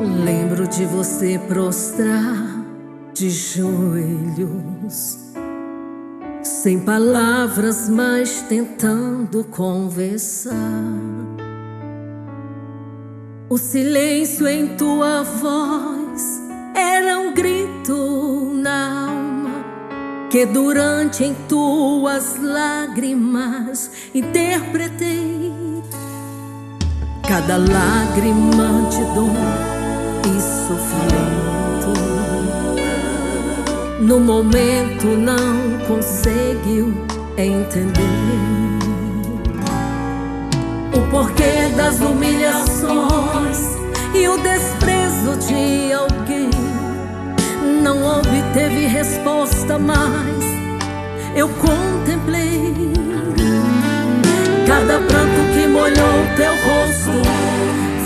Lembro de você prostrar de joelhos, sem palavras, mas tentando conversar. O silêncio em tua voz era um grito na alma, que durante em tuas lágrimas interpretei. Cada lágrima de dor e sofrimento, no momento não conseguiu entender o porquê das humilhações e o desprezo de alguém. Não obteve resposta, mas eu contemplei cada pranto que molhou teu rosto.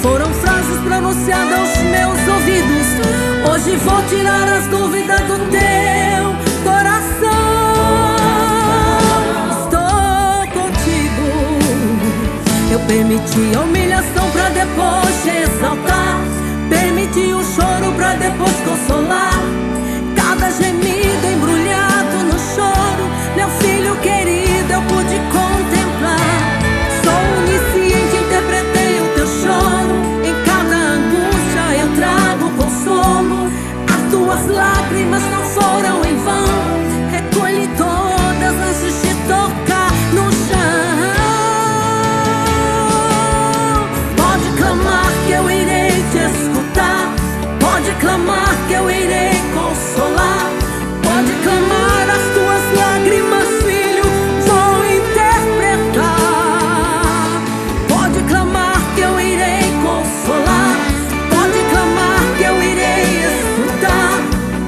Foram frases pronunciadas aos meus ouvidos. Hoje vou tirar as dúvidas do teu coração. Estou contigo. Eu permiti a humilhação pra depois te exaltar. Permiti o choro pra depois consolar. Cada gemido embrulhado no choro, meu filho querido, eu pude contemplar. Sou onisciente, interpretei o teu choro. Em cada angústia eu trago consolo. As tuas lágrimas não foram em vão. Recolhi todas antes de tocar no chão. Pode clamar que eu irei te escutar. Pode clamar que eu irei consolar. Pode clamar as tuas lágrimas, filho, vou interpretar. Pode clamar que eu irei consolar. Pode clamar que eu irei escutar.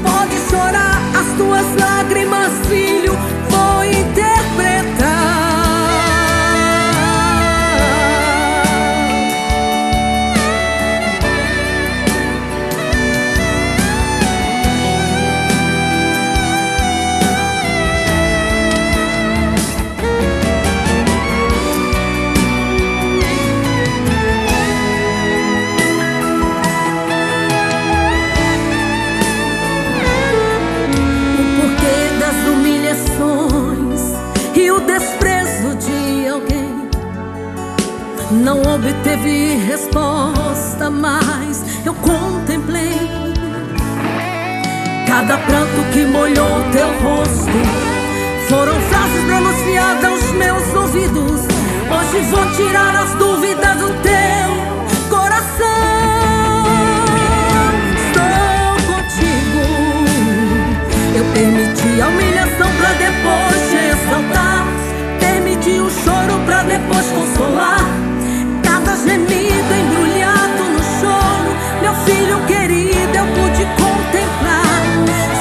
Pode chorar as tuas lágrimas, filho, vou interpretar. E o desprezo de alguém não obteve resposta, mas eu contemplei cada pranto que molhou teu rosto. Foram frases pronunciadas aos meus ouvidos. Hoje vou tirar as dúvidas do teu coração. Estou contigo. Eu permiti a humilhação pra depois te exaltar. Permiti o choro pra depois consolar. Cada gemido embrulhado no choro, meu filho querido, eu pude contemplar.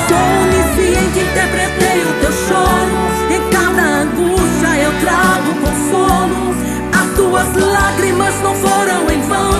Sou onisciente, interpretei o teu choro. Em cada angústia eu trago consolo. As tuas lágrimas não foram em vão.